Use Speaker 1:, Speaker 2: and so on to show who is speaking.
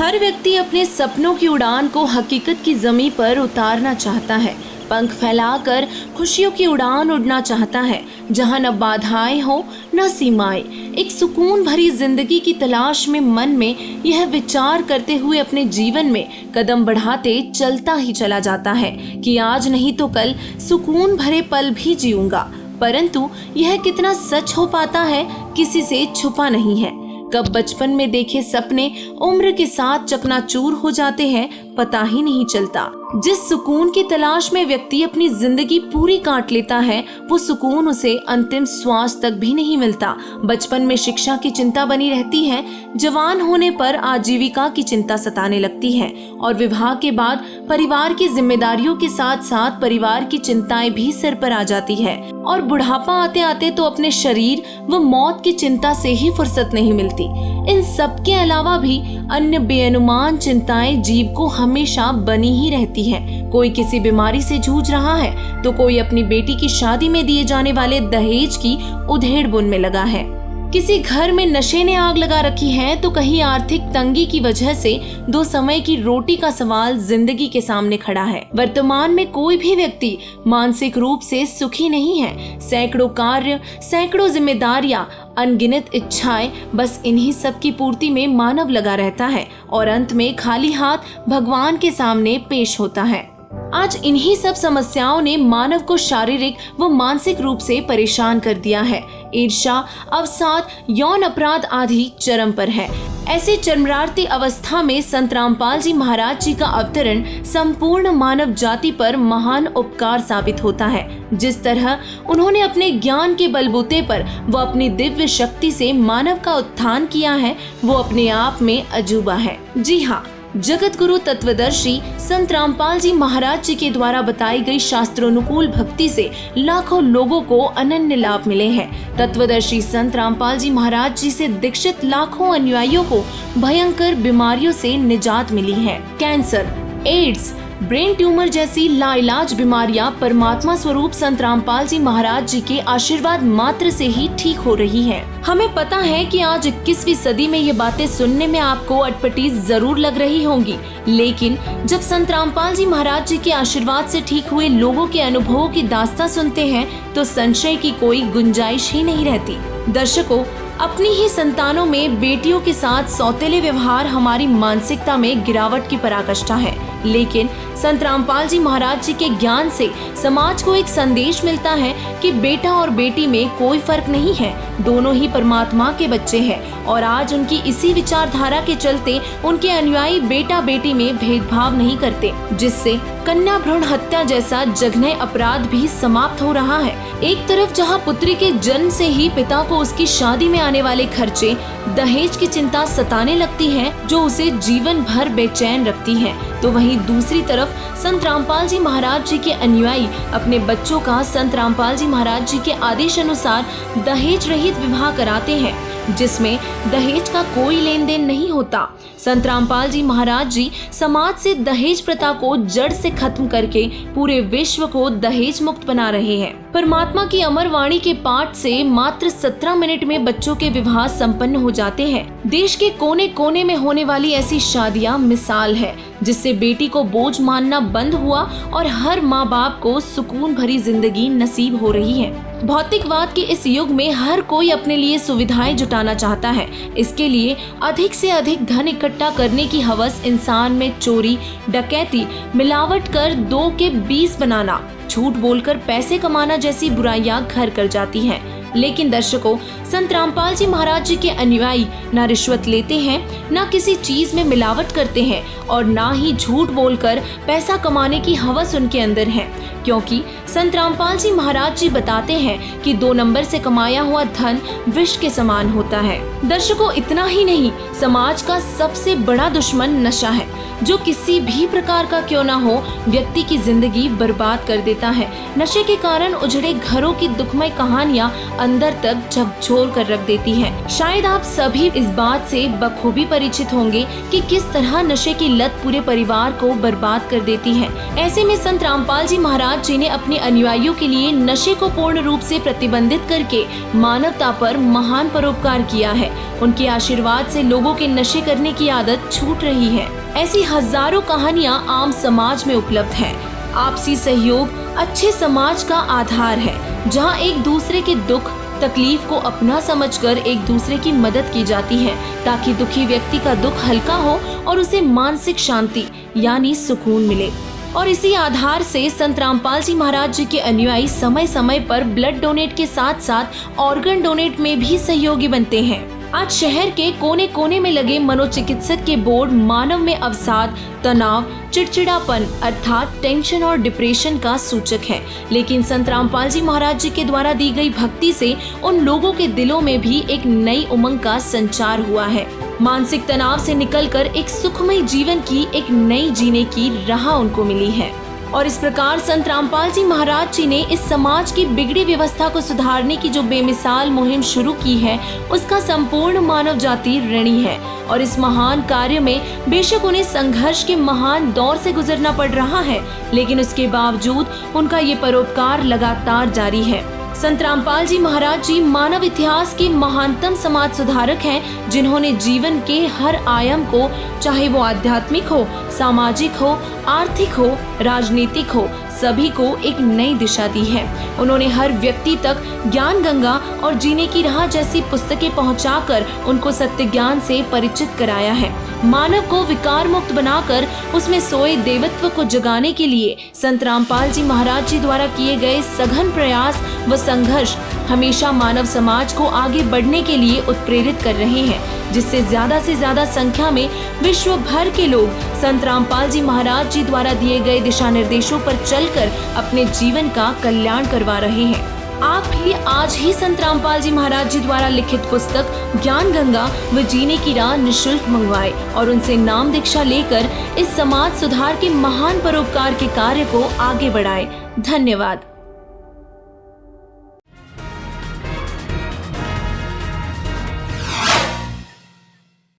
Speaker 1: हर व्यक्ति अपने सपनों की उड़ान को हकीकत की ज़मीं पर उतारना चाहता है। पंख फैलाकर खुशियों की उड़ान उड़ना चाहता है, जहां न बाधाएं हो न सीमाएं। एक सुकून भरी जिंदगी की तलाश में मन में यह विचार करते हुए अपने जीवन में कदम बढ़ाते चलता ही चला जाता है कि आज नहीं तो कल सुकून भरे पल भी जीऊंगा। परंतु यह कितना सच हो पाता है, किसी से छुपा नहीं है। कब बचपन में देखे सपने उम्र के साथ चकनाचूर हो जाते हैं, पता ही नहीं चलता। जिस सुकून की तलाश में व्यक्ति अपनी जिंदगी पूरी काट लेता है, वो सुकून उसे अंतिम श्वास तक भी नहीं मिलता। बचपन में शिक्षा की चिंता बनी रहती है, जवान होने पर आजीविका की चिंता सताने लगती है और विवाह के बाद परिवार की जिम्मेदारियों के साथ साथ परिवार की चिंताएं भी सिर पर आ जाती है और बुढ़ापा आते आते तो अपने शरीर व मौत की चिंता से ही फुर्सत नहीं मिलती। इन सब के अलावा भी अन्य बेअनुमान चिंताएं जीव को हमेशा बनी ही रहती है। कोई किसी बीमारी से जूझ रहा है तो कोई अपनी बेटी की शादी में दिए जाने वाले दहेज की उधेड़-बुन में लगा है। किसी घर में नशे ने आग लगा रखी है तो कहीं आर्थिक तंगी की वजह से दो समय की रोटी का सवाल जिंदगी के सामने खड़ा है। वर्तमान में कोई भी व्यक्ति मानसिक रूप से सुखी नहीं है। सैकड़ों कार्य, सैकड़ों जिम्मेदारियां, अनगिनत इच्छाएं, बस इन्हीं सब की पूर्ति में मानव लगा रहता है और अंत में खाली हाथ भगवान के सामने पेश होता है। आज इन्हीं सब समस्याओं ने मानव को शारीरिक व मानसिक रूप से परेशान कर दिया है। ईर्ष्या, अवसाद, यौन अपराध आदि चरम पर है। ऐसे चरमराती अवस्था में संत रामपाल जी महाराज जी का अवतरण संपूर्ण मानव जाति पर महान उपकार साबित होता है। जिस तरह उन्होंने अपने ज्ञान के बलबूते पर व अपनी दिव्य शक्ति से मानव का उत्थान किया है, वो अपने आप में अजूबा है। जी हाँ, जगत गुरु तत्वदर्शी संत रामपाल जी महाराज जी के द्वारा बताई गई शास्त्रोनुकूल भक्ति से लाखों लोगों को अनन्य लाभ मिले हैं। तत्वदर्शी संत रामपाल जी महाराज जी से दीक्षित लाखों अनुयायियों को भयंकर बीमारियों से निजात मिली है। कैंसर, एड्स, ब्रेन ट्यूमर जैसी लाइलाज बीमारियां परमात्मा स्वरूप संत रामपाल जी महाराज जी के आशीर्वाद मात्र से ही ठीक हो रही हैं। हमें पता है कि आज 21वीं सदी में ये बातें सुनने में आपको अटपटी जरूर लग रही होंगी, लेकिन जब संत रामपाल जी महाराज जी के आशीर्वाद से ठीक हुए लोगों के अनुभवों की दास्तां सुनते हैं तो संशय की कोई गुंजाइश ही नहीं रहती। दर्शकों, अपनी ही संतानों में बेटियों के साथ सौतेले व्यवहार हमारी मानसिकता में गिरावट की पराकाष्ठा है, लेकिन संत रामपाल जी महाराज जी के ज्ञान से समाज को एक संदेश मिलता है कि बेटा और बेटी में कोई फर्क नहीं है, दोनों ही परमात्मा के बच्चे हैं। और आज उनकी इसी विचारधारा के चलते उनके अनुयायी बेटा बेटी में भेदभाव नहीं करते, जिससे कन्या भ्रूण हत्या जैसा जघन्य अपराध भी समाप्त हो रहा है। एक तरफ जहां पुत्री के जन्म से ही पिता को उसकी शादी में आने वाले खर्चे, दहेज की चिंता सताने लगती है जो उसे जीवन भर बेचैन रखती है, तो वहीं दूसरी तरफ संत रामपाल जी महाराज जी के अनुयायी अपने बच्चों का संत रामपाल जी महाराज जी के आदेश अनुसार दहेज रहित विवाह कराते हैं, जिसमें दहेज का कोई लेन देन नहीं होता। संत रामपाल जी महाराज जी समाज से दहेज प्रथा को जड़ से खत्म करके पूरे विश्व को दहेज मुक्त बना रहे हैं। परमात्मा की अमर वाणी के पाठ से मात्र 17 मिनट में बच्चों के विवाह संपन्न हो जाते हैं। देश के कोने कोने में होने वाली ऐसी शादियां मिसाल है, जिससे बेटी को बोझ मानना बंद हुआ और हर माँ बाप को सुकून भरी जिंदगी नसीब हो रही है। भौतिकवाद के इस युग में हर कोई अपने लिए सुविधाएं जुटाना चाहता है। इसके लिए अधिक से अधिक धन इकट्ठा करने की हवस इंसान में चोरी, डकैती, मिलावट कर 2 के 20 बनाना, झूठ बोलकर पैसे कमाना जैसी बुराइयां घर कर जाती हैं। लेकिन दर्शकों, संत रामपाल जी महाराज जी के अनुयायी ना रिश्वत लेते हैं, ना किसी चीज में मिलावट करते हैं और ना ही झूठ बोलकर पैसा कमाने की हवस उनके अंदर है, क्योंकि संत रामपाल जी महाराज जी बताते हैं कि 2 नंबर से कमाया हुआ धन विष के समान होता है। दर्शकों, इतना ही नहीं, समाज का सबसे बड़ा दुश्मन नशा है, जो किसी भी प्रकार का क्यों ना हो व्यक्ति की जिंदगी बर्बाद कर देता है। नशे के कारण उजड़े घरों की दुखमय कहानियां अंदर तक झकझोर झकझोर कर रख देती है। शायद आप सभी इस बात से बखूबी परिचित होंगे कि किस तरह नशे की लत पूरे परिवार को बर्बाद कर देती है। ऐसे में संत रामपाल जी महाराज जी ने अपने अनुयायियों के लिए नशे को पूर्ण रूप से प्रतिबंधित करके मानवता पर महान परोपकार किया है। उनके आशीर्वाद से लोगों के नशे करने की आदत छूट रही है। ऐसी हजारों कहानियां आम समाज में उपलब्ध हैं। आपसी सहयोग अच्छे समाज का आधार है, जहां एक दूसरे के दुख तकलीफ को अपना समझकर एक दूसरे की मदद की जाती है, ताकि दुखी व्यक्ति का दुख हल्का हो और उसे मानसिक शांति यानी सुकून मिले। और इसी आधार से संत रामपाल जी महाराज जी के अनुयायी समय समय पर ब्लड डोनेट के साथ साथ ऑर्गन डोनेट में भी सहयोगी बनते हैं। आज शहर के कोने कोने में लगे मनोचिकित्सक के बोर्ड मानव में अवसाद, तनाव, चिड़चिड़ापन अर्थात टेंशन और डिप्रेशन का सूचक है। लेकिन संत रामपाल जी महाराज जी के द्वारा दी गई भक्ति से उन लोगों के दिलों में भी एक नई उमंग का संचार हुआ है। मानसिक तनाव से निकलकर एक सुखमय जीवन की एक नई जीने की राह उनको मिली है। और इस प्रकार संत रामपाल जी महाराज जी ने इस समाज की बिगड़ी व्यवस्था को सुधारने की जो बेमिसाल मुहिम शुरू की है, उसका संपूर्ण मानव जाति ऋणी है। और इस महान कार्य में बेशक उन्हें संघर्ष के महान दौर से गुजरना पड़ रहा है, लेकिन उसके बावजूद उनका ये परोपकार लगातार जारी है। संत रामपाल जी महाराज जी मानव इतिहास के महानतम समाज सुधारक हैं, जिन्होंने जीवन के हर आयाम को, चाहे वो आध्यात्मिक हो, सामाजिक हो, आर्थिक हो, राजनीतिक हो, सभी को एक नई दिशा दी है। उन्होंने हर व्यक्ति तक ज्ञान गंगा और जीने की राह जैसी पुस्तकें पहुंचाकर उनको सत्य ज्ञान से परिचित कराया है। मानव को विकार मुक्त बनाकर उसमें सोए देवत्व को जगाने के लिए संत रामपाल जी महाराज जी द्वारा किए गए सघन प्रयास व संघर्ष हमेशा मानव समाज को आगे बढ़ने के लिए उत्प्रेरित कर रहे हैं, जिससे ज्यादा से ज्यादा संख्या में विश्व भर के लोग संत रामपाल जी महाराज जी द्वारा दिए गए दिशा निर्देशों पर चलकर अपने जीवन का कल्याण करवा रहे हैं। आप भी आज ही संत रामपाल जी महाराज जी द्वारा लिखित पुस्तक ज्ञान गंगा व जीने की राह निःशुल्क मंगवाए और उनसे नाम दीक्षा लेकर इस समाज सुधार के महान परोपकार के कार्य को आगे बढ़ाए। धन्यवाद।